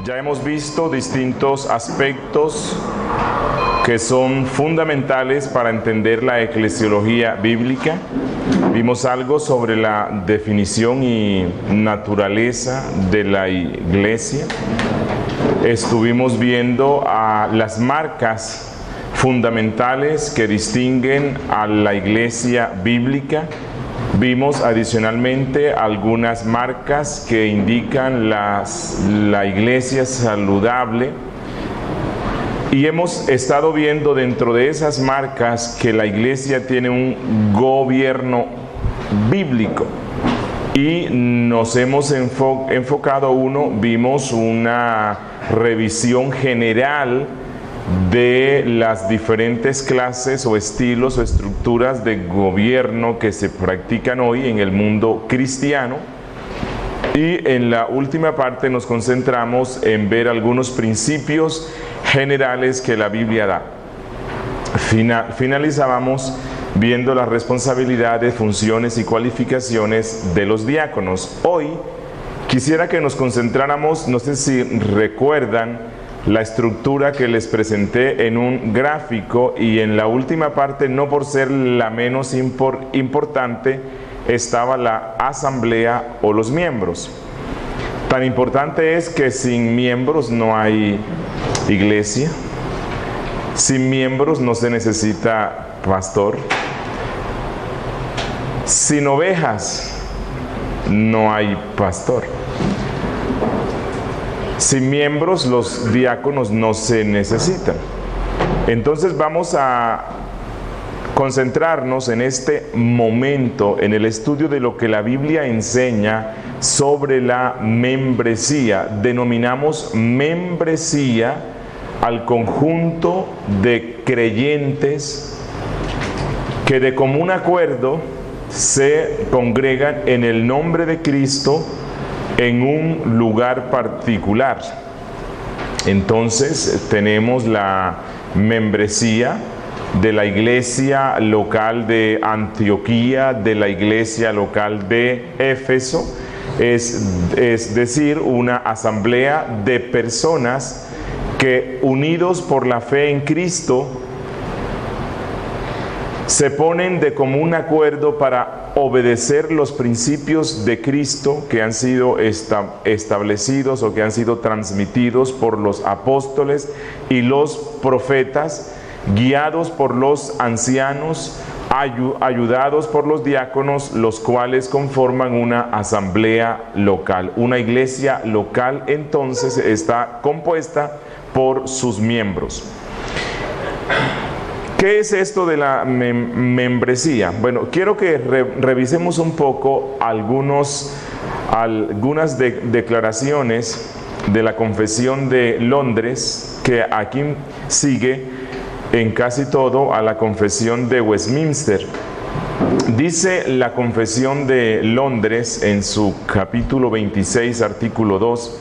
Ya hemos visto distintos aspectos que son fundamentales para entender la eclesiología bíblica. Vimos algo sobre la definición y naturaleza de la iglesia. Estuvimos viendo las marcas fundamentales que distinguen a la iglesia bíblica. Vimos adicionalmente algunas marcas que indican la iglesia saludable. Y hemos estado viendo dentro de esas marcas que la iglesia tiene un gobierno bíblico. Y nos hemos enfocado vimos una revisión general de las diferentes clases o estilos o estructuras de gobierno que se practican hoy en el mundo cristiano. Y en la última parte nos concentramos en ver algunos principios generales que la Biblia da. Finalizábamos viendo las responsabilidades, funciones y cualificaciones de los diáconos. Hoy quisiera que nos concentráramos, no sé si recuerdan la estructura que les presenté en un gráfico, y en la última parte, no por ser la menos importante, estaba la asamblea o los miembros. Tan importante es que sin miembros no hay iglesia, sin miembros no se necesita pastor, sin ovejas no hay pastor, sin miembros los diáconos no se necesitan. Entonces vamos a concentrarnos en este momento en el estudio de lo que la Biblia enseña sobre la membresía. Denominamos membresía al conjunto de creyentes que de común acuerdo se congregan en el nombre de Cristo en un lugar particular. Entonces tenemos la membresía de la iglesia local de Antioquía, de la iglesia local de Éfeso, es decir, una asamblea de personas que, unidos por la fe en Cristo, se ponen de común acuerdo para obedecer los principios de Cristo que han sido establecidos o que han sido transmitidos por los apóstoles y los profetas, guiados por los ancianos, ayudados por los diáconos, los cuales conforman una asamblea local. Una iglesia local entonces está compuesta por sus miembros. ¿Qué es esto de la membresía? Bueno, quiero que revisemos un poco algunas declaraciones de la Confesión de Londres, que aquí sigue en casi todo a la Confesión de Westminster. Dice la Confesión de Londres en su capítulo 26, artículo 2: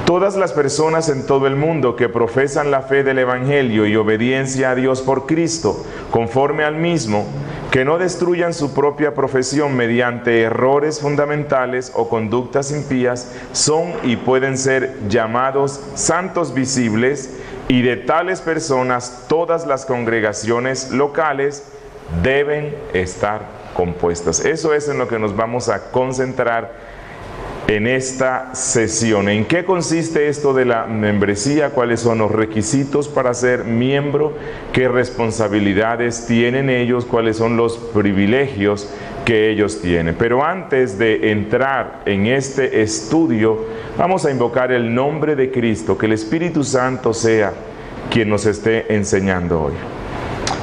todas las personas en todo el mundo que profesan la fe del Evangelio y obediencia a Dios por Cristo, conforme al mismo, que no destruyan su propia profesión mediante errores fundamentales o conductas impías, son y pueden ser llamados santos visibles, y de tales personas todas las congregaciones locales deben estar compuestas. Eso es en lo que nos vamos a concentrar en esta sesión. ¿En qué consiste esto de la membresía? ¿Cuáles son los requisitos para ser miembro? ¿Qué responsabilidades tienen ellos? ¿Cuáles son los privilegios que ellos tienen? Pero antes de entrar en este estudio, vamos a invocar el nombre de Cristo, que el Espíritu Santo sea quien nos esté enseñando hoy.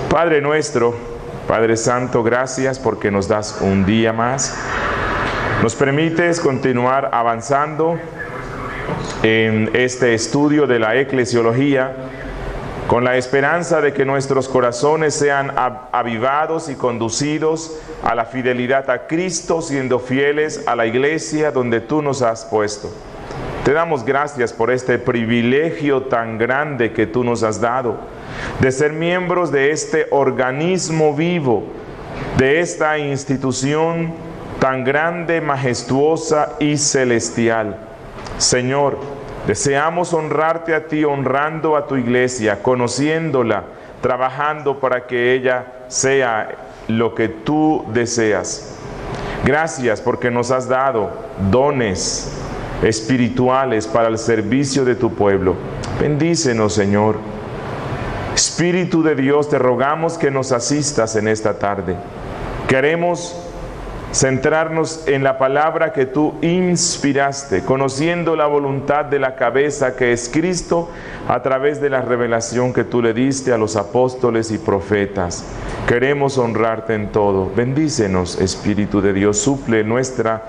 Padre nuestro, Padre Santo, gracias porque nos das un día más. Nos permites continuar avanzando en este estudio de la eclesiología, con la esperanza de que nuestros corazones sean avivados y conducidos a la fidelidad a Cristo, siendo fieles a la iglesia donde tú nos has puesto. Te damos gracias por este privilegio tan grande que tú nos has dado, de ser miembros de este organismo vivo, de esta institución tan grande, majestuosa y celestial. Señor, Deseamos honrarte a ti, honrando a tu iglesia, conociéndola, trabajando para que ella sea lo que tú deseas. Gracias porque nos has dado dones espirituales para el servicio de tu pueblo. Bendícenos, Señor. Espíritu de Dios, te rogamos que nos asistas en esta tarde. Queremos centrarnos en la palabra que tú inspiraste, conociendo la voluntad de la cabeza que es Cristo, a través de la revelación que tú le diste a los apóstoles y profetas. Queremos honrarte en todo. Bendícenos, Espíritu de Dios, suple nuestra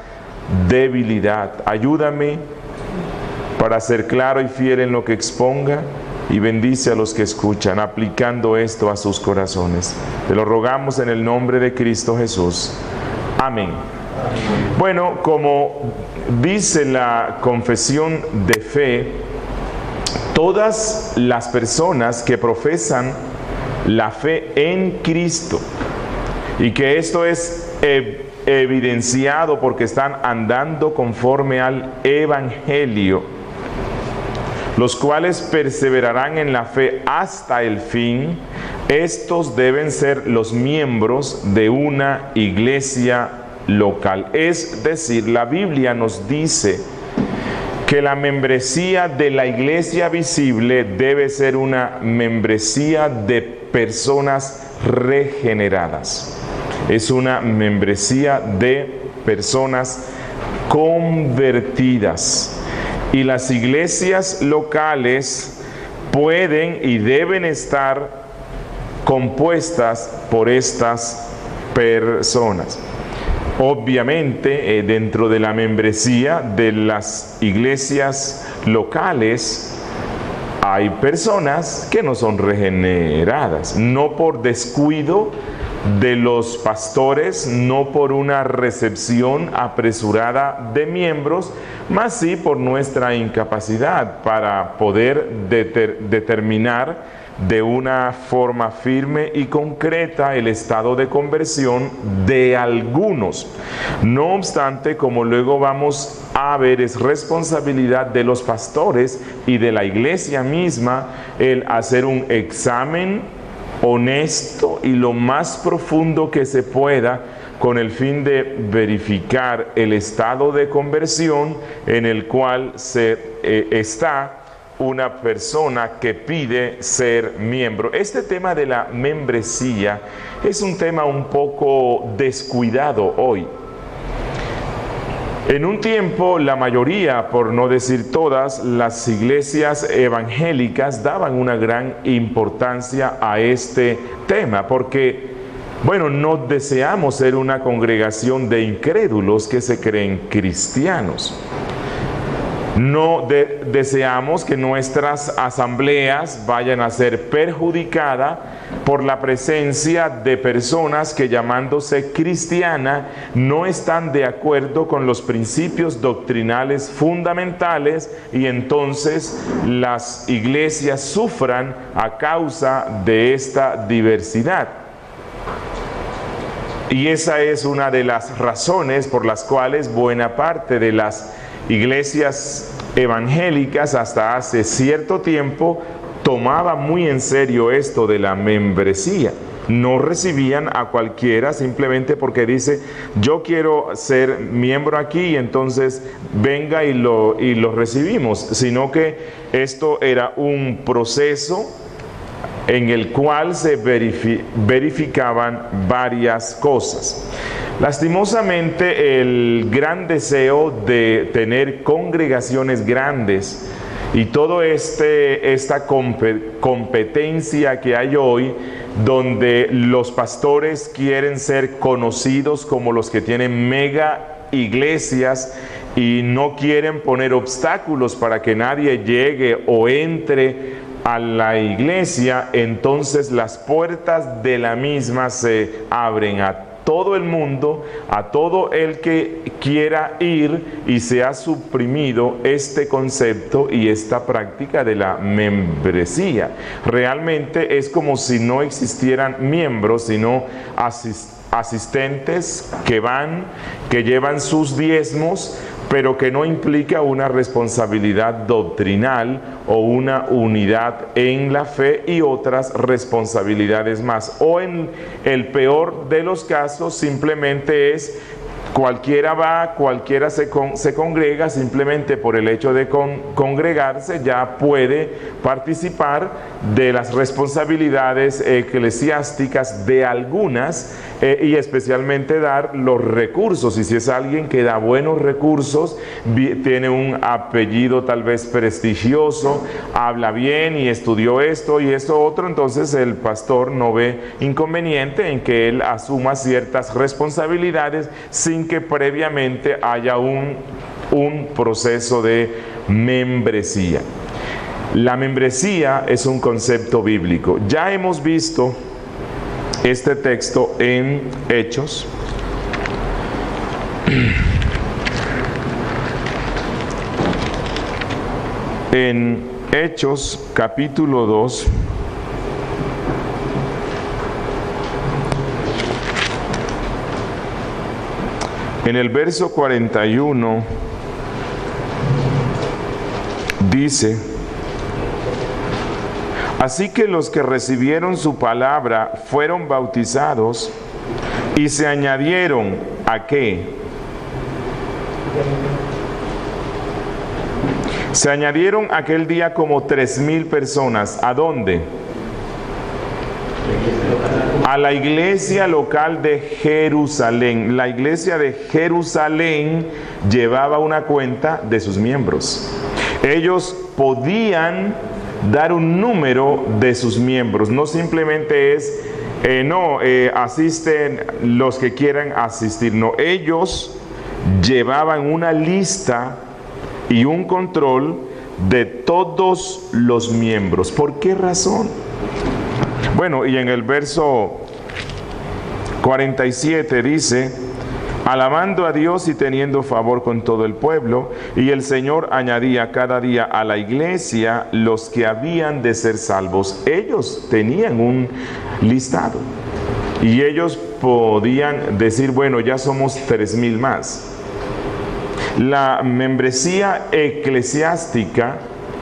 debilidad. Ayúdame para ser claro y fiel en lo que exponga, y bendice a los que escuchan, aplicando esto a sus corazones. Te lo rogamos en el nombre de Cristo Jesús. Amén. Bueno, como dice la confesión de fe, todas las personas que profesan la fe en Cristo, y que esto es evidenciado porque están andando conforme al Evangelio, los cuales perseverarán en la fe hasta el fin, estos deben ser los miembros de una iglesia local. Es decir, la Biblia nos dice que la membresía de la iglesia visible debe ser una membresía de personas regeneradas. Es una membresía de personas convertidas. Y las iglesias locales pueden y deben estar compuestas por estas personas. Obviamente, dentro de la membresía de las iglesias locales hay personas que no son regeneradas, no por descuido de los pastores, no por una recepción apresurada de miembros, mas sí por nuestra incapacidad para poder determinar de una forma firme y concreta el estado de conversión de algunos. No obstante, como luego vamos a ver, es responsabilidad de los pastores y de la iglesia misma el hacer un examen honesto y lo más profundo que se pueda, con el fin de verificar el estado de conversión en el cual está una persona que pide ser miembro. Este tema de la membresía es un tema un poco descuidado hoy. En un tiempo, la mayoría, por no decir todas, las iglesias evangélicas daban una gran importancia a este tema, porque, bueno, no deseamos ser una congregación de incrédulos que se creen cristianos. No deseamos que nuestras asambleas vayan a ser perjudicadas por la presencia de personas que, llamándose cristianas, no están de acuerdo con los principios doctrinales fundamentales, y entonces las iglesias sufran a causa de esta diversidad. Y esa es una de las razones por las cuales buena parte de las iglesias evangélicas hasta hace cierto tiempo tomaba muy en serio esto de la membresía. No recibían a cualquiera simplemente porque dice: yo quiero ser miembro aquí, y entonces venga y lo recibimos, sino que esto era un proceso en el cual se verificaban varias cosas. Lastimosamente, el gran deseo de tener congregaciones grandes y toda esta competencia que hay hoy, donde los pastores quieren ser conocidos como los que tienen mega iglesias y no quieren poner obstáculos para que nadie llegue o entre a la iglesia, entonces las puertas de la misma se abren a todo el mundo, a todo el que quiera ir, y se ha suprimido este concepto y esta práctica de la membresía. Realmente es como si no existieran miembros, sino asistentes que van, que llevan sus diezmos, pero que no implica una responsabilidad doctrinal o una unidad en la fe y otras responsabilidades más. O en el peor de los casos simplemente es cualquiera va, cualquiera se congrega, simplemente por el hecho de congregarse ya puede participar de las responsabilidades eclesiásticas de algunas y especialmente dar los recursos. Y si es alguien que da buenos recursos, tiene un apellido tal vez prestigioso, habla bien y estudió esto y esto otro, entonces el pastor no ve inconveniente en que él asuma ciertas responsabilidades sin que previamente haya un proceso de membresía. La membresía es un concepto bíblico. Ya hemos visto este texto en Hechos. En Hechos capítulo 2. En el verso 41 dice: así que los que recibieron su palabra fueron bautizados y se añadieron ¿a qué? Se añadieron aquel día como 3,000 personas. ¿A dónde? A la iglesia local de Jerusalén. La iglesia de Jerusalén llevaba una cuenta de sus miembros. Ellos podían dar un número de sus miembros. No simplemente es, asisten los que quieran asistir. No, ellos llevaban una lista y un control de todos los miembros. ¿Por qué razón? Bueno, y en el verso 47 dice: alabando a Dios y teniendo favor con todo el pueblo, y el Señor añadía cada día a la iglesia los que habían de ser salvos. Ellos tenían un listado y ellos podían decir, bueno, ya somos 3,000 más. La membresía eclesiástica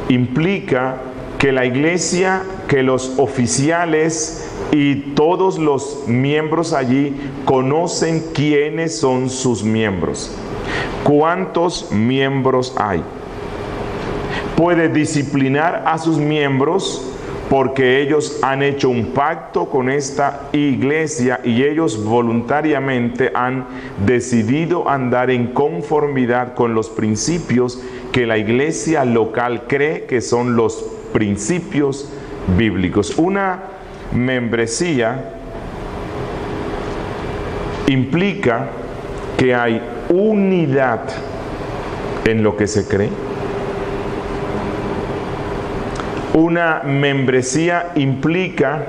implica que la iglesia, que los oficiales y todos los miembros allí conocen quiénes son sus miembros. ¿Cuántos miembros hay? Puede disciplinar a sus miembros porque ellos han hecho un pacto con esta iglesia y ellos voluntariamente han decidido andar en conformidad con los principios que la iglesia local cree que son los principios bíblicos. Una membresía implica que hay unidad en lo que se cree. Una membresía implica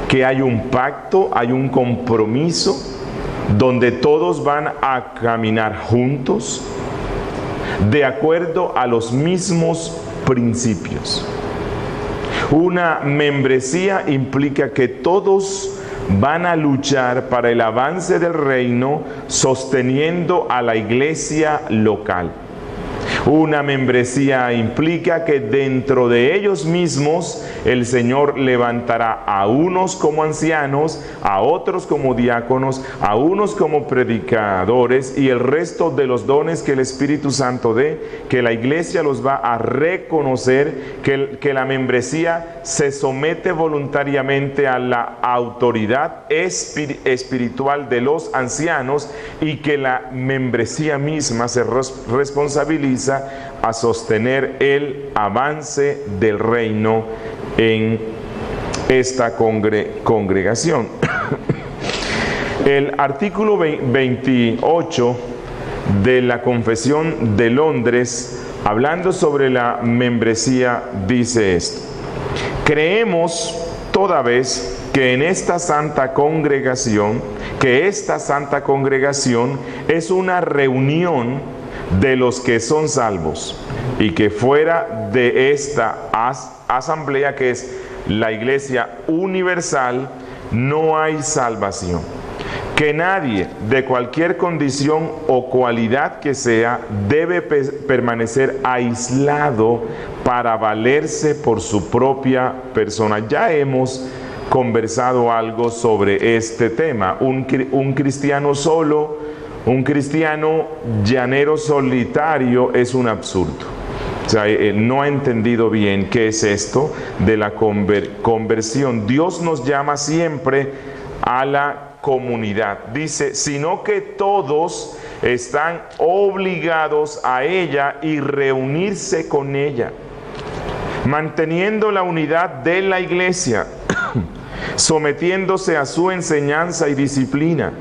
que hay un pacto, hay un compromiso donde todos van a caminar juntos de acuerdo a los mismos principios. Una membresía implica que todos van a luchar para el avance del reino sosteniendo a la iglesia local. Una membresía implica que dentro de ellos mismos el Señor levantará a unos como ancianos, a otros como diáconos, a unos como predicadores y el resto de los dones que el Espíritu Santo dé, que la iglesia los va a reconocer, que la membresía se somete voluntariamente a la autoridad espiritual de los ancianos y que la membresía misma se responsabiliza a sostener el avance del reino en esta congregación. El artículo 28 de la Confesión de Londres, hablando sobre la membresía, dice esto: creemos toda vez que esta santa congregación es una reunión de los que son salvos, y que fuera de esta asamblea, que es la iglesia universal, no hay salvación. que nadie de cualquier condición o cualidad que sea debe permanecer aislado para valerse por su propia persona. Ya hemos conversado algo sobre este tema. Un cristiano solo, un cristiano llanero solitario es un absurdo. O sea, no ha entendido bien qué es esto de la conversión. Dios nos llama siempre a la comunidad. Dice, sino que todos están obligados a ella y reunirse con ella, manteniendo la unidad de la iglesia, sometiéndose a su enseñanza y disciplina,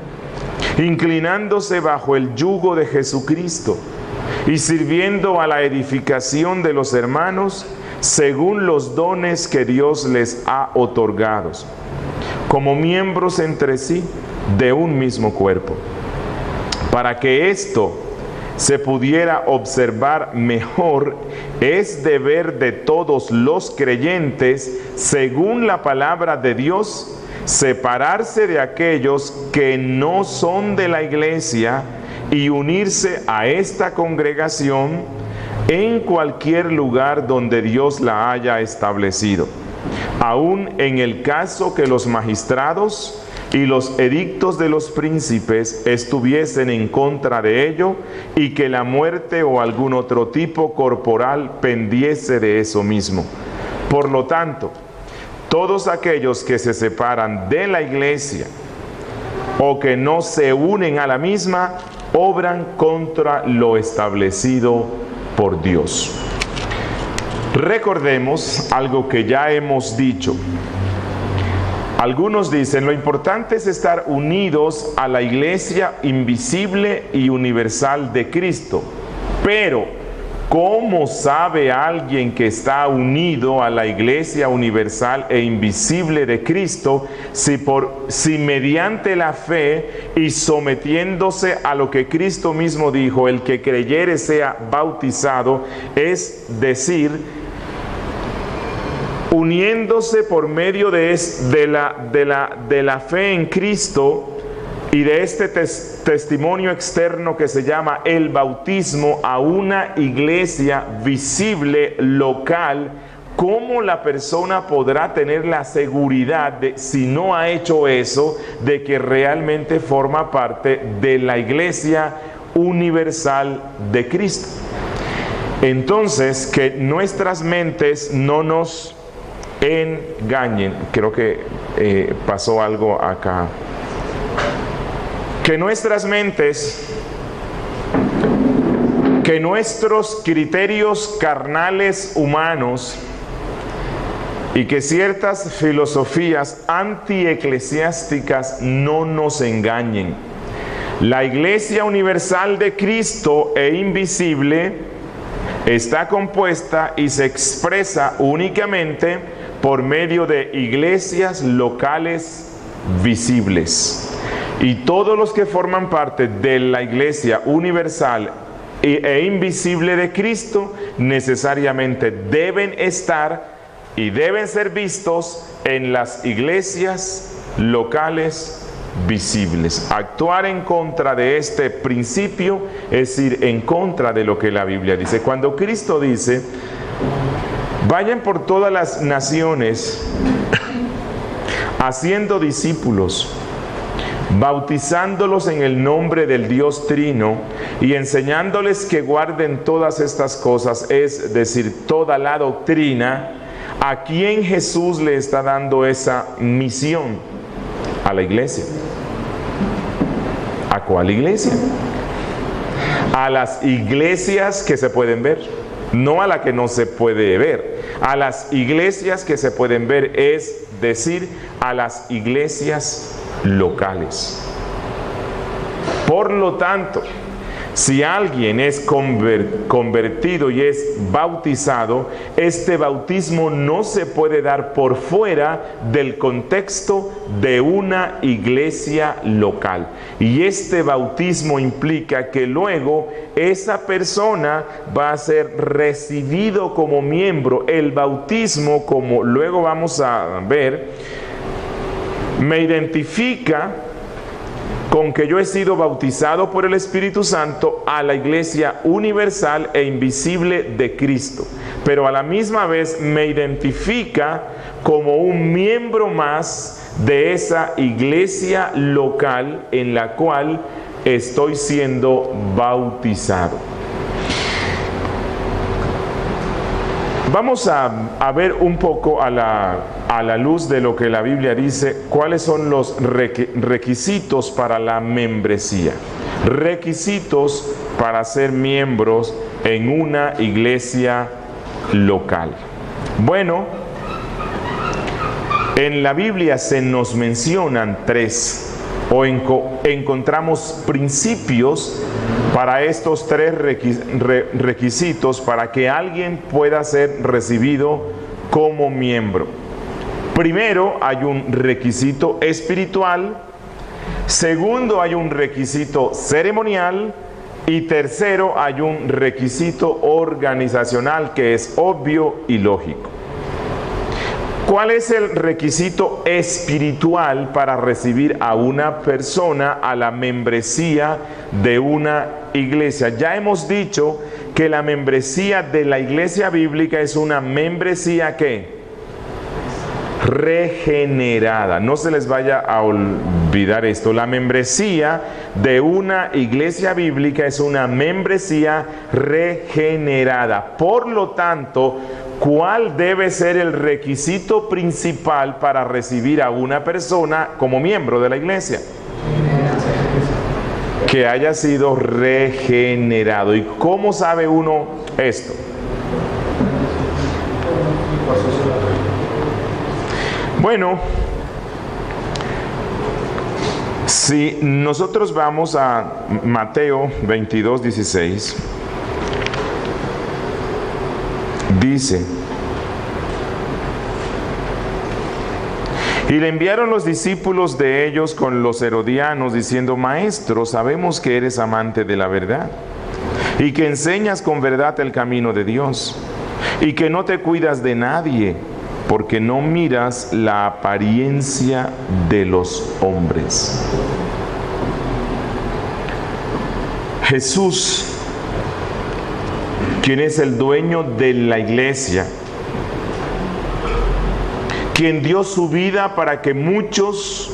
inclinándose bajo el yugo de Jesucristo y sirviendo a la edificación de los hermanos según los dones que Dios les ha otorgado, como miembros entre sí de un mismo cuerpo. Para que esto se pudiera observar mejor, es deber de todos los creyentes, según la palabra de Dios, separarse de aquellos que no son de la iglesia y unirse a esta congregación en cualquier lugar donde Dios la haya establecido, aun en el caso que los magistrados y los edictos de los príncipes estuviesen en contra de ello y que la muerte o algún otro tipo corporal pendiese de eso mismo. Por lo tanto, todos aquellos que se separan de la iglesia o que no se unen a la misma, obran contra lo establecido por Dios. Recordemos algo que ya hemos dicho. Algunos dicen, lo importante es estar unidos a la iglesia invisible y universal de Cristo. Pero, ¿cómo sabe alguien que está unido a la iglesia universal e invisible de Cristo si mediante la fe y sometiéndose a lo que Cristo mismo dijo, el que creyere sea bautizado, es decir, uniéndose por medio de la fe en Cristo y de este testimonio externo que se llama el bautismo a una iglesia visible, local? ¿Cómo la persona podrá tener la seguridad de, si no ha hecho eso, de que realmente forma parte de la iglesia universal de Cristo? Entonces, que nuestras mentes no nos engañen. Creo que pasó algo acá. Que nuestras mentes, que nuestros criterios carnales humanos y que ciertas filosofías antieclesiásticas no nos engañen. La Iglesia Universal de Cristo e invisible está compuesta y se expresa únicamente por medio de iglesias locales visibles. Y todos los que forman parte de la Iglesia Universal e invisible de Cristo necesariamente deben estar y deben ser vistos en las iglesias locales visibles. Actuar en contra de este principio es ir en contra de lo que la Biblia dice. Cuando Cristo dice, vayan por todas las naciones haciendo discípulos, bautizándolos en el nombre del Dios Trino y enseñándoles que guarden todas estas cosas, es decir, toda la doctrina, ¿a quién Jesús le está dando esa misión? A la iglesia. ¿A cuál iglesia? A las iglesias que se pueden ver, no a la que no se puede ver. A las iglesias que se pueden ver, es decir, a las iglesias locales. Por lo tanto, si alguien es convertido y es bautizado, este bautismo no se puede dar por fuera del contexto de una iglesia local. Y este bautismo implica que luego esa persona va a ser recibido como miembro. El bautismo, como luego vamos a ver, me identifica con que yo he sido bautizado por el Espíritu Santo a la iglesia universal e invisible de Cristo, pero a la misma vez me identifica como un miembro más de esa iglesia local en la cual estoy siendo bautizado. Vamos a ver un poco a la luz de lo que la Biblia dice, cuáles son los requisitos para la membresía. Requisitos para ser miembros en una iglesia local. Bueno, en la Biblia se nos mencionan tres, o encontramos principios para estos tres requisitos para que alguien pueda ser recibido como miembro. Primero, hay un requisito espiritual. Segundo, hay un requisito ceremonial. Y tercero, hay un requisito organizacional que es obvio y lógico. ¿Cuál es el requisito espiritual para recibir a una persona a la membresía de una iglesia? Ya hemos dicho que la membresía de la iglesia bíblica es una membresía ¿qué? Regenerada. No se les vaya a olvidar esto. La membresía de una iglesia bíblica es una membresía regenerada. Por lo tanto, ¿cuál debe ser el requisito principal para recibir a una persona como miembro de la iglesia? Que haya sido regenerado. ¿Y cómo sabe uno esto? Bueno, si nosotros vamos a Mateo 22:16, dice: y le enviaron los discípulos de ellos con los herodianos, diciendo: Maestro, sabemos que eres amante de la verdad, y que enseñas con verdad el camino de Dios, y que no te cuidas de nadie, porque no miras la apariencia de los hombres. Jesús, quien es el dueño de la iglesia, quien dio su vida para que muchos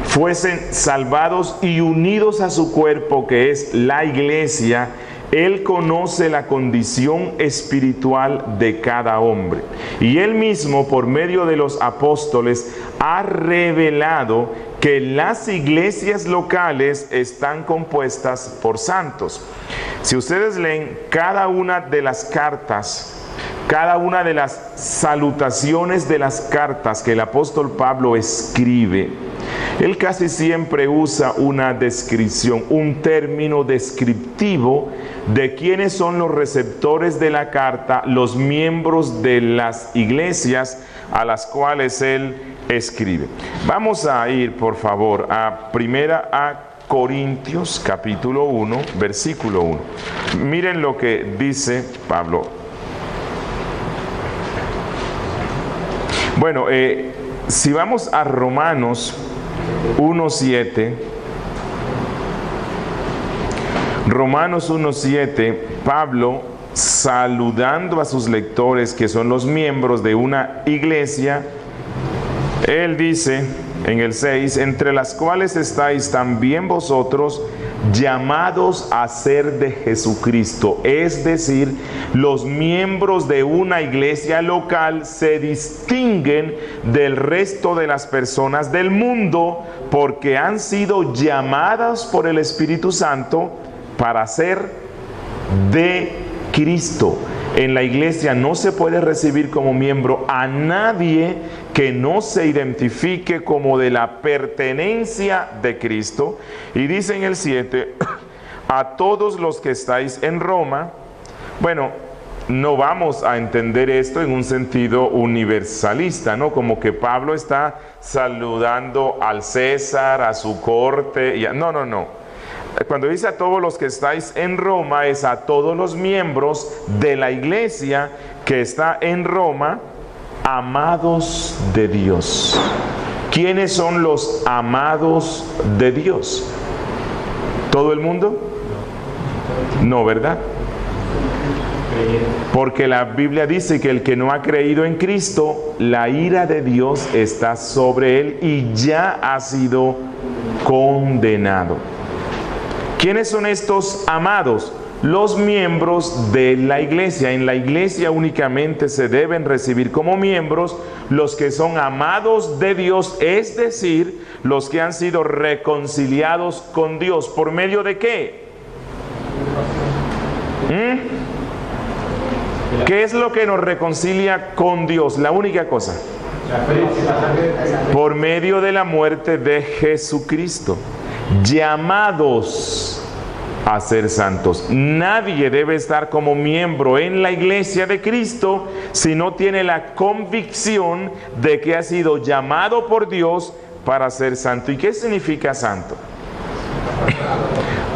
fuesen salvados y unidos a su cuerpo, que es la iglesia, Él conoce la condición espiritual de cada hombre. Y Él mismo, por medio de los apóstoles, ha revelado que las iglesias locales están compuestas por santos. Si ustedes leen cada una de las cartas, cada una de las salutaciones de las cartas que el apóstol Pablo escribe, él casi siempre usa una descripción, un término descriptivo de quiénes son los receptores de la carta, los miembros de las iglesias a las cuales él escribe. Vamos a ir, por favor, a Corintios capítulo 1, versículo 1. Miren lo que dice Pablo. Bueno, si vamos a Romanos 1:7, Romanos 1:7, Pablo, saludando a sus lectores que son los miembros de una iglesia, él dice en el 6, entre las cuales estáis también vosotros, llamados a ser de Jesucristo. Es decir, los miembros de una iglesia local se distinguen del resto de las personas del mundo porque han sido llamadas por el Espíritu Santo para ser de Cristo. En la iglesia no se puede recibir como miembro a nadie que no se identifique como de la pertenencia de Cristo. Y dice en el 7, a todos los que estáis en Roma. Bueno, no vamos a entender esto en un sentido universalista, ¿no? Como que Pablo está saludando al César, a su corte. No. Cuando dice a todos los que estáis en Roma, es a todos los miembros de la iglesia que está en Roma, amados de Dios. ¿Quiénes son los amados de Dios? ¿Todo el mundo? No, ¿verdad? Porque la Biblia dice que el que no ha creído en Cristo, la ira de Dios está sobre él y ya ha sido condenado. ¿Quiénes son estos amados? Los miembros de la iglesia. En la iglesia únicamente se deben recibir como miembros los que son amados de Dios, es decir, los que han sido reconciliados con Dios. ¿Por medio de qué? ¿Qué es lo que nos reconcilia con Dios? La única cosa. Por medio de la muerte de Jesucristo. Llamados a ser santos. Nadie debe estar como miembro en la iglesia de Cristo si no tiene la convicción de que ha sido llamado por Dios para ser santo. ¿Y qué significa santo?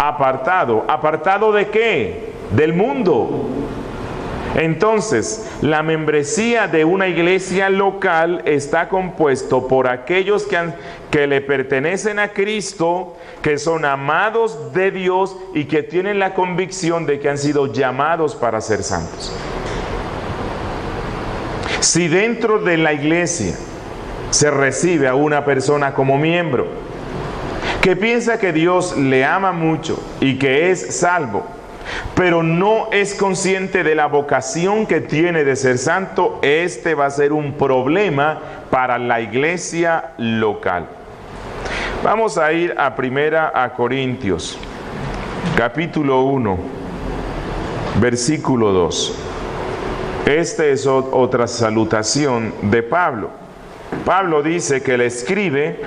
Apartado. ¿Apartado de qué? Del mundo. Entonces, la membresía de una iglesia local está compuesto por aquellos que le pertenecen a Cristo, que son amados de Dios y que tienen la convicción de que han sido llamados para ser santos. Si dentro de la iglesia se recibe a una persona como miembro, que piensa que Dios le ama mucho y que es salvo, pero no es consciente de la vocación que tiene de ser santo, este va a ser un problema para la iglesia local. Vamos a ir a 1 Corintios, capítulo 1, versículo 2. Esta es otra salutación de Pablo. Pablo dice que le escribe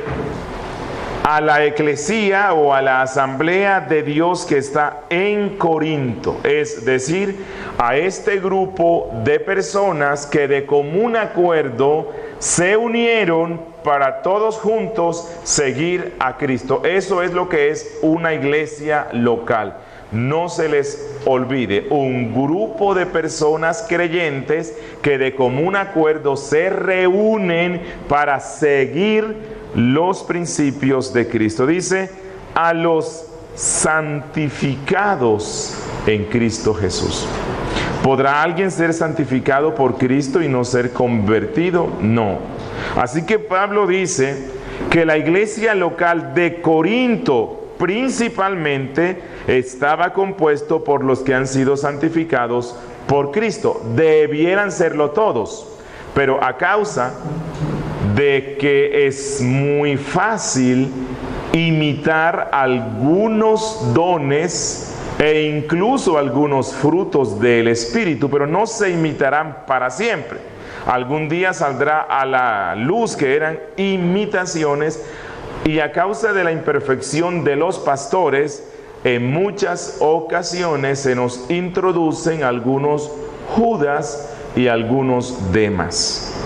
a la eclesía o a la asamblea de Dios que está en Corinto, es decir, a este grupo de personas que de común acuerdo se unieron para todos juntos seguir a Cristo. Eso es lo que es una iglesia local. No se les olvide, un grupo de personas creyentes que de común acuerdo se reúnen para seguir los principios de Cristo. Dice, a los santificados en Cristo Jesús. ¿Podrá alguien ser santificado por Cristo y no ser convertido? No. Así que Pablo dice que la iglesia local de Corinto principalmente estaba compuesto por los que han sido santificados por Cristo. Debieran serlo todos, pero a causa de que es muy fácil imitar algunos dones e incluso algunos frutos del Espíritu, pero no se imitarán para siempre. Algún día saldrá a la luz que eran imitaciones, y a causa de la imperfección de los pastores, en muchas ocasiones se nos introducen algunos Judas y algunos Demas.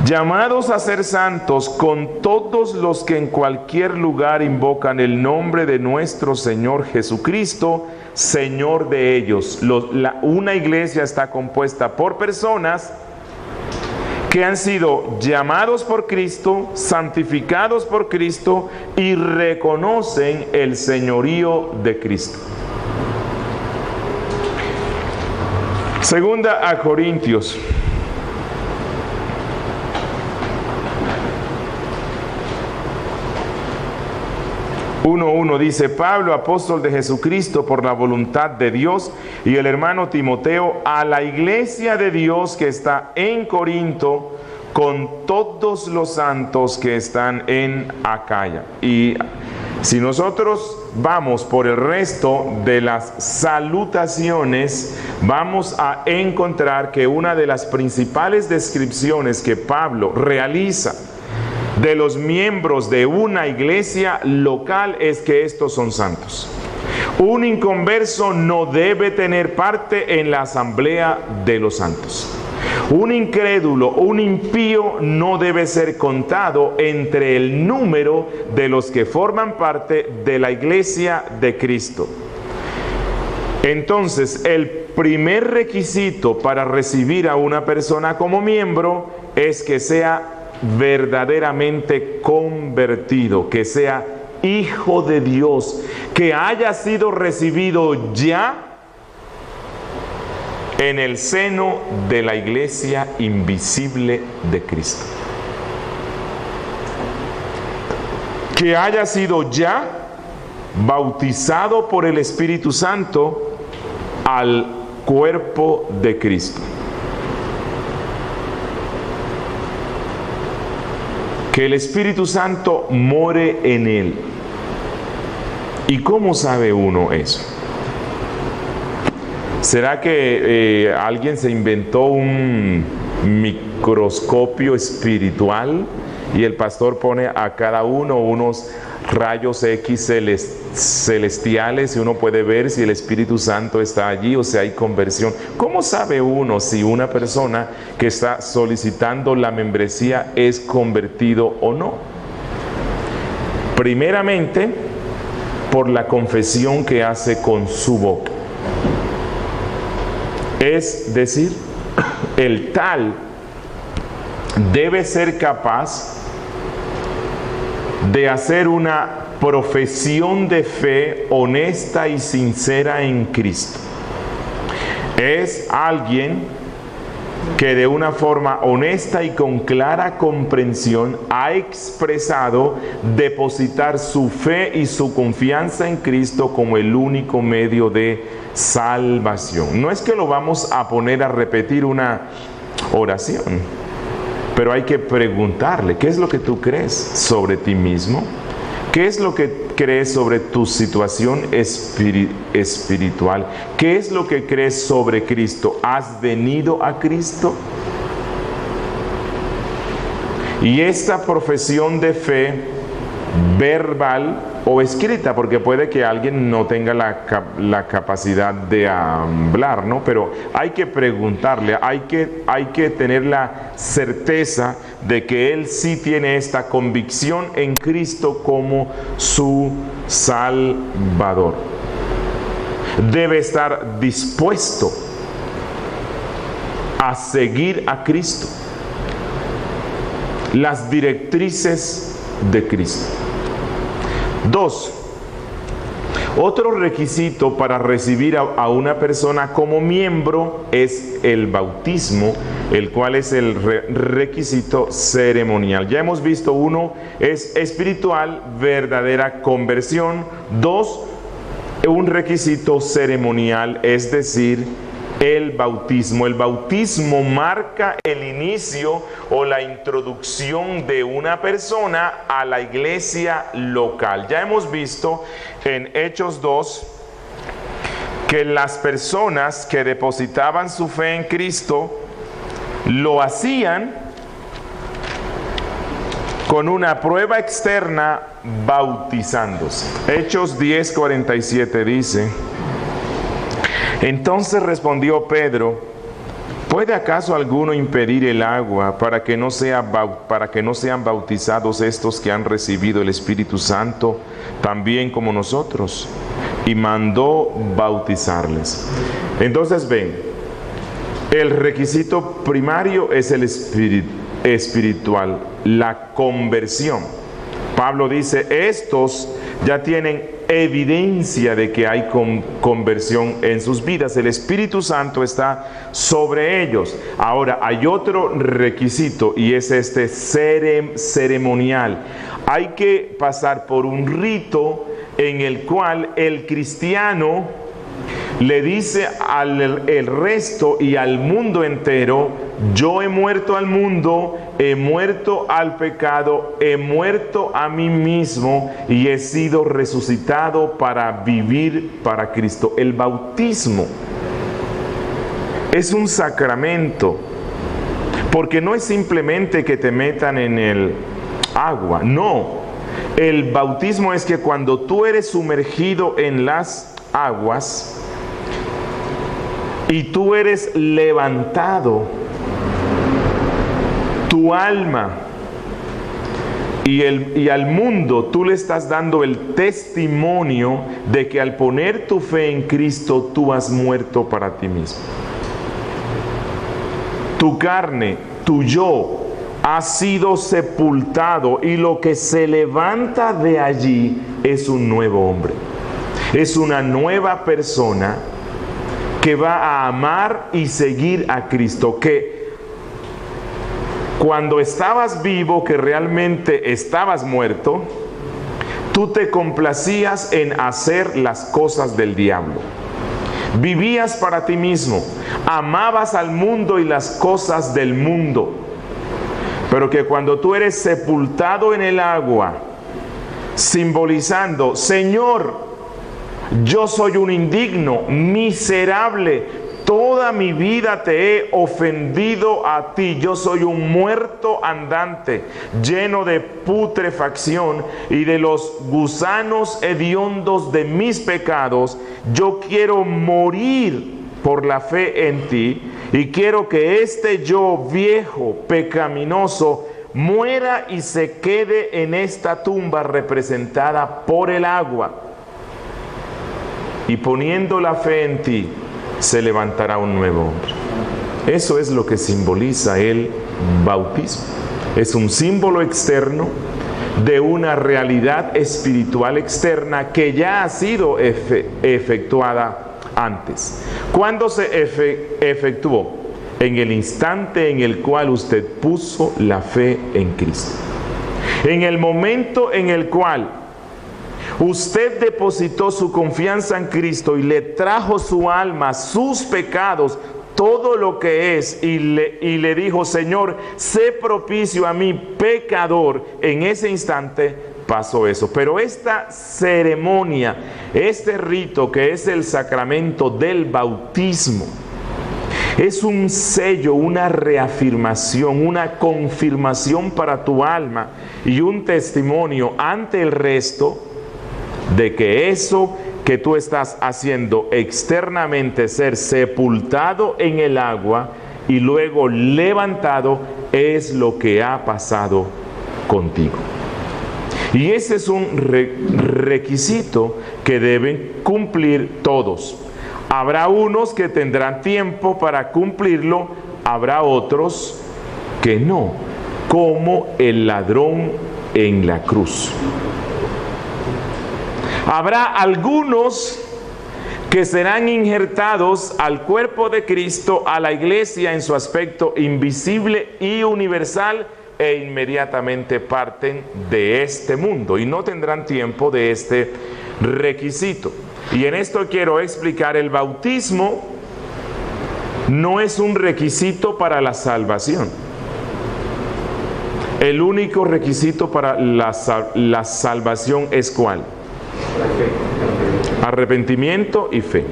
Llamados a ser santos con todos los que en cualquier lugar invocan el nombre de nuestro Señor Jesucristo, Señor de ellos. Una iglesia está compuesta por personas que han sido llamados por Cristo, santificados por Cristo y reconocen el señorío de Cristo. Segunda a Corintios. 1:1 dice: Pablo, apóstol de Jesucristo por la voluntad de Dios, y el hermano Timoteo, a la iglesia de Dios que está en Corinto, con todos los santos que están en Acaya. Y si nosotros vamos por el resto de las salutaciones, vamos a encontrar que una de las principales descripciones que Pablo realiza de los miembros de una iglesia local es que estos son santos. Un inconverso no debe tener parte en la asamblea de los santos. Un incrédulo, un impío no debe ser contado entre el número de los que forman parte de la iglesia de Cristo. Entonces, el primer requisito para recibir a una persona como miembro es que sea verdaderamente convertido, que sea hijo de Dios, que haya sido recibido ya en el seno de la iglesia invisible de Cristo. Que haya sido ya bautizado por el Espíritu Santo al cuerpo de Cristo. Que el Espíritu Santo more en él. ¿Y cómo sabe uno eso? ¿Será que alguien se inventó un microscopio espiritual y el pastor pone a cada uno unos rayos X celestiales y uno puede ver si el Espíritu Santo está allí o si hay conversión? ¿Cómo sabe uno si una persona que está solicitando la membresía es convertido o no? Primeramente, por la confesión que hace con su boca. Es decir, el tal debe ser capaz de hacer una profesión de fe honesta y sincera en Cristo. Es alguien que de una forma honesta y con clara comprensión ha expresado depositar su fe y su confianza en Cristo como el único medio de salvación. No es que lo vamos a poner a repetir una oración, pero hay que preguntarle: ¿qué es lo que tú crees sobre ti mismo? ¿Qué es lo que crees sobre tu situación espiritual? ¿Qué es lo que crees sobre Cristo? ¿Has venido a Cristo? Y esta profesión de fe, verbal o escrita, porque puede que alguien no tenga la capacidad de hablar, ¿no? Pero hay que preguntarle, hay que tener la certeza de que él sí tiene esta convicción en Cristo como su Salvador. Debe estar dispuesto a seguir a Cristo, las directrices de Cristo. 2. Otro requisito para recibir a una persona como miembro es el bautismo, el cual es el requisito ceremonial. Ya hemos visto: 1 es espiritual, verdadera conversión. 2, un requisito ceremonial, es decir, el bautismo. El bautismo marca el inicio o la introducción de una persona a la iglesia local. Ya hemos visto en Hechos 2 que las personas que depositaban su fe en Cristo lo hacían con una prueba externa, bautizándose. Hechos 10:47 dice: entonces respondió Pedro: ¿puede acaso alguno impedir el agua para que no sean bautizados estos que han recibido el Espíritu Santo también como nosotros? Y mandó bautizarles. Entonces ven, el requisito primario es el espiritual, la conversión. Pablo dice: estos ya tienen evidencia de que hay conversión en sus vidas. El Espíritu Santo está sobre ellos. Ahora, hay otro requisito y es este ceremonial. Hay que pasar por un rito en el cual el cristiano le dice al resto y al mundo entero: yo he muerto al mundo, he muerto al pecado, he muerto a mí mismo y he sido resucitado para vivir para Cristo. El bautismo es un sacramento, porque no es simplemente que te metan en el agua, no. El bautismo es que cuando tú eres sumergido en las aguas y tú eres levantado, tu alma y al mundo tú le estás dando el testimonio de que al poner tu fe en Cristo tú has muerto para ti mismo. Tu carne, tu yo, ha sido sepultado y lo que se levanta de allí es un nuevo hombre. Es una nueva persona que va a amar y seguir a Cristo, que cuando estabas vivo, que realmente estabas muerto, tú te complacías en hacer las cosas del diablo. Vivías para ti mismo, amabas al mundo y las cosas del mundo. Pero que cuando tú eres sepultado en el agua, simbolizando, Señor, yo soy un indigno, miserable, toda mi vida te he ofendido a ti, yo soy un muerto andante, lleno de putrefacción y de los gusanos hediondos de mis pecados. Yo quiero morir por la fe en ti y quiero que este yo viejo, pecaminoso, muera y se quede en esta tumba representada por el agua. Y poniendo la fe en ti, se levantará un nuevo hombre. Eso es lo que simboliza el bautismo. Es un símbolo externo de una realidad espiritual externa que ya ha sido efectuada antes. ¿Cuándo se efectuó? En el instante en el cual usted puso la fe en Cristo. En el momento en el cual usted depositó su confianza en Cristo y le trajo su alma, sus pecados, todo lo que es, y le dijo, Señor, sé propicio a mi pecador, en ese instante pasó eso. Pero esta ceremonia, este rito que es el sacramento del bautismo, es un sello, una reafirmación, una confirmación para tu alma y un testimonio ante el resto de que eso que tú estás haciendo externamente, ser sepultado en el agua y luego levantado, es lo que ha pasado contigo. Y ese es un requisito que deben cumplir todos. Habrá unos que tendrán tiempo para cumplirlo, habrá otros que no, como el ladrón en la cruz. Habrá algunos que serán injertados al cuerpo de Cristo, a la iglesia en su aspecto invisible y universal, e inmediatamente parten de este mundo y no tendrán tiempo de este requisito. Y en esto quiero explicar, el bautismo no es un requisito para la salvación. El único requisito para la salvación es ¿cuál? Arrepentimiento y fe.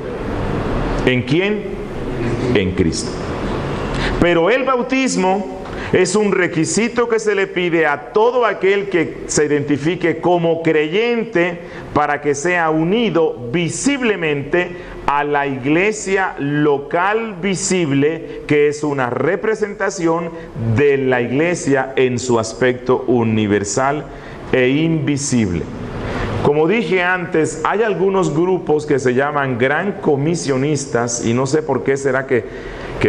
¿En quién? En Cristo. Pero el bautismo es un requisito que se le pide a todo aquel que se identifique como creyente para que sea unido visiblemente a la iglesia local visible, que es una representación de la iglesia en su aspecto universal e invisible. Como dije antes, hay algunos grupos que se llaman gran comisionistas, y no sé por qué será que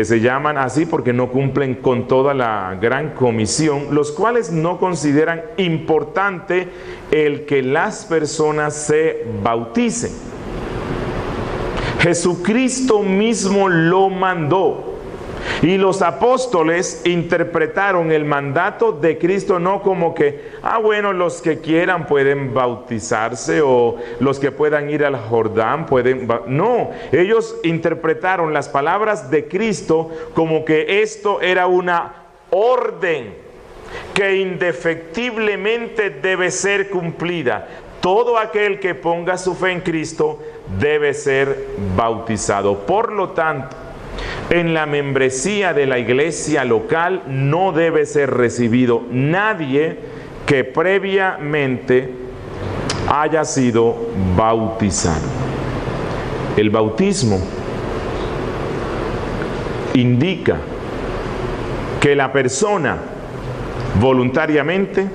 se llaman así, porque no cumplen con toda la gran comisión, los cuales no consideran importante el que las personas se bauticen. Jesucristo mismo lo mandó. Y los apóstoles interpretaron el mandato de Cristo no como que, bueno, los que quieran pueden bautizarse, o los que puedan ir al Jordán pueden... No, ellos interpretaron las palabras de Cristo como que esto era una orden que indefectiblemente debe ser cumplida. Todo aquel que ponga su fe en Cristo debe ser bautizado. Por lo tanto, en la membresía de la iglesia local no debe ser recibido nadie que previamente haya sido bautizado. El bautismo indica que la persona voluntariamente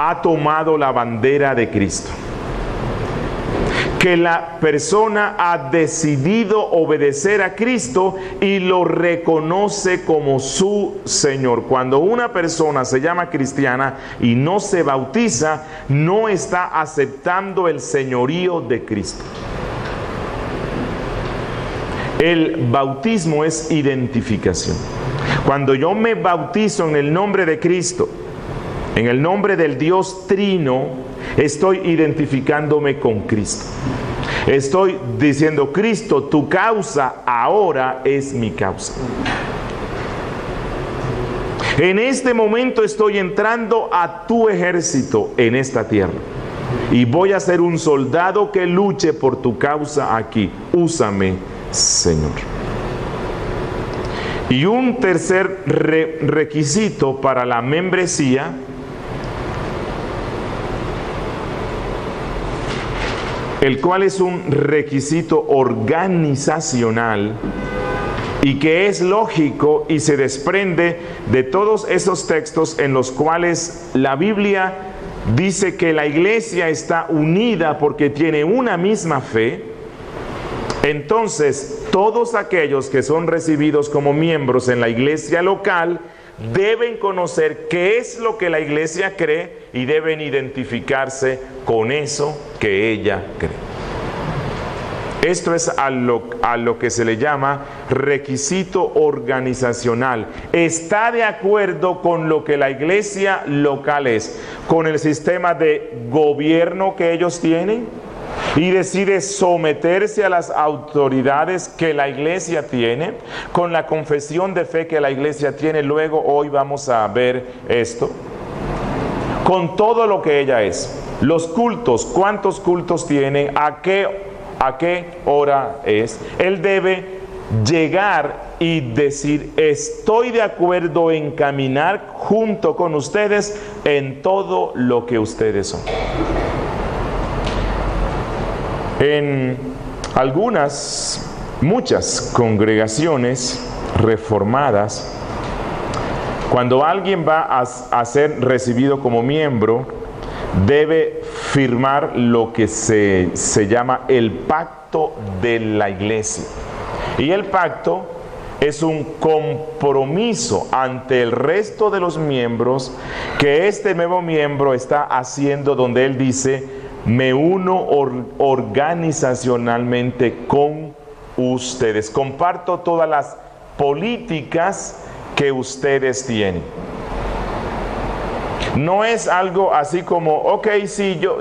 ha tomado la bandera de Cristo, que la persona ha decidido obedecer a Cristo y lo reconoce como su Señor. Cuando una persona se llama cristiana y no se bautiza, no está aceptando el señorío de Cristo. El bautismo es identificación. Cuando yo me bautizo en el nombre de Cristo, en el nombre del Dios Trino, estoy identificándome con Cristo. Estoy diciendo: Cristo, tu causa ahora es mi causa. En este momento estoy entrando a tu ejército en esta tierra y voy a ser un soldado que luche por tu causa aquí. Úsame, Señor. Y un tercer requisito para la membresía el cual es un requisito organizacional y que es lógico y se desprende de todos esos textos en los cuales la Biblia dice que la iglesia está unida porque tiene una misma fe. Entonces, todos aquellos que son recibidos como miembros en la iglesia local deben conocer qué es lo que la iglesia cree y deben identificarse con eso que ella cree. Esto es a lo que se le llama requisito organizacional. Está de acuerdo con lo que la iglesia local es, con el sistema de gobierno que ellos tienen, y decide someterse a las autoridades que la iglesia tiene, con la confesión de fe que la iglesia tiene. Luego hoy vamos a ver esto, con todo lo que ella es. Los cultos, ¿cuántos cultos tienen? ¿A qué hora es? Él debe llegar y decir: estoy de acuerdo en caminar junto con ustedes en todo lo que ustedes son. En muchas congregaciones reformadas, cuando alguien va a ser recibido como miembro, debe firmar lo que se llama el pacto de la iglesia. Y el pacto es un compromiso ante el resto de los miembros que este nuevo miembro está haciendo, donde él dice: me uno organizacionalmente con ustedes. Comparto todas las políticas que ustedes tienen. No es algo así como: ok, sí, yo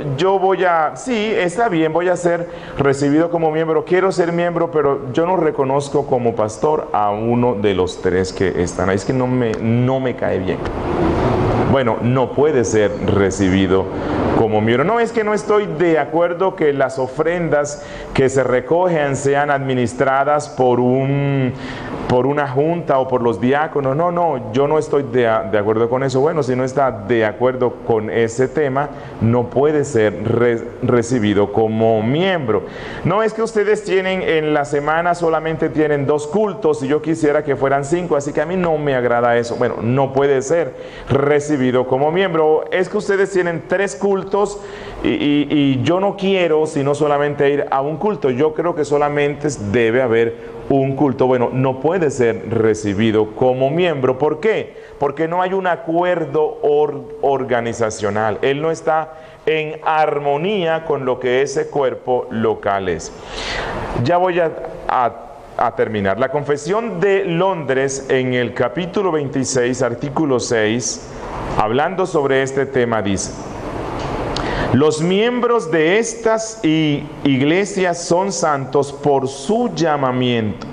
sí, está bien, voy a ser recibido como miembro, quiero ser miembro, pero yo no reconozco como pastor a uno de los tres que están ahí. Es que no me cae bien. Bueno, no puede ser recibido como miembro. No, es que no estoy de acuerdo que las ofrendas que se recogen sean administradas por una junta o por los diáconos. No, yo no estoy de acuerdo con eso. Bueno, si no está de acuerdo con ese tema, no puede ser recibido como miembro. No, es que ustedes tienen en la semana solamente tienen 2 cultos y yo quisiera que fueran 5, así que a mí no me agrada eso. Bueno, no puede ser recibido como miembro. Es que ustedes tienen 3 cultos y yo no quiero sino solamente ir a un culto. Yo creo que solamente debe haber un culto. Bueno, no puede ser recibido como miembro. ¿Por qué? Porque no hay un acuerdo organizacional. Él no está en armonía con lo que ese cuerpo local es. Ya voy a terminar. La Confesión de Londres, en el capítulo 26, artículo 6, hablando sobre este tema, dice: los miembros de estas iglesias son santos por su llamamiento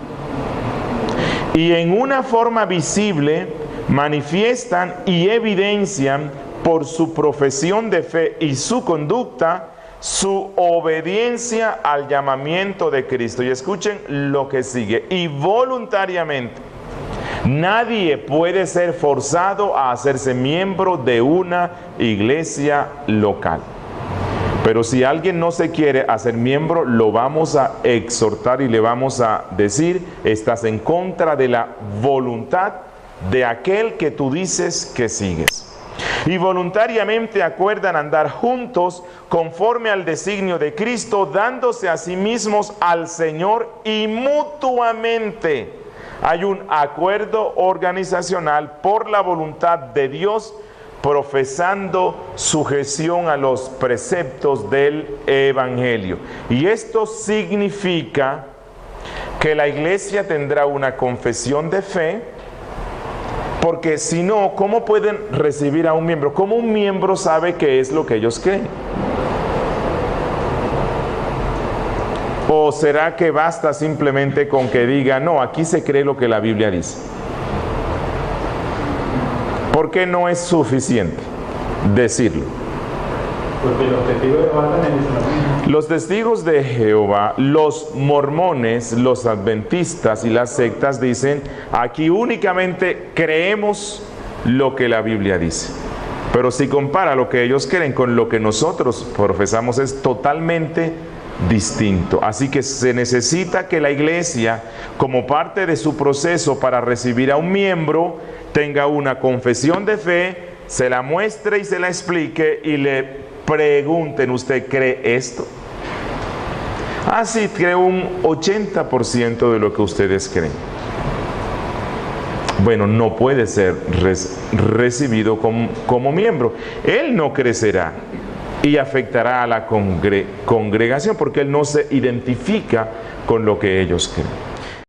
y en una forma visible manifiestan y evidencian por su profesión de fe y su conducta su obediencia al llamamiento de Cristo. Y escuchen lo que sigue: y voluntariamente. Nadie puede ser forzado a hacerse miembro de una iglesia local. Pero si alguien no se quiere hacer miembro, lo vamos a exhortar y le vamos a decir: estás en contra de la voluntad de aquel que tú dices que sigues. y voluntariamente acuerdan andar juntos conforme al designio de Cristo, dándose a sí mismos al Señor y mutuamente. Hay un acuerdo organizacional por la voluntad de Dios, profesando sujeción a los preceptos del Evangelio. Y esto significa que la iglesia tendrá una confesión de fe, porque si no, ¿cómo pueden recibir a un miembro? ¿Cómo un miembro sabe qué es lo que ellos creen? ¿O será que basta simplemente con que diga, no, aquí se cree lo que la Biblia dice? ¿Por qué no es suficiente decirlo? Porque los testigos de Jehová también dicen lo mismo. Los testigos de Jehová, los mormones, los adventistas y las sectas dicen, aquí únicamente creemos lo que la Biblia dice. Pero si compara lo que ellos creen con lo que nosotros profesamos, es totalmente distinto. Así que se necesita que la iglesia, como parte de su proceso para recibir a un miembro, tenga una confesión de fe, se la muestre y se la explique y le pregunten, ¿usted cree esto? Ah, sí, creo un 80% de lo que ustedes creen. Bueno, no puede ser recibido como miembro. Él no crecerá y afectará a la congregación porque él no se identifica con lo que ellos creen.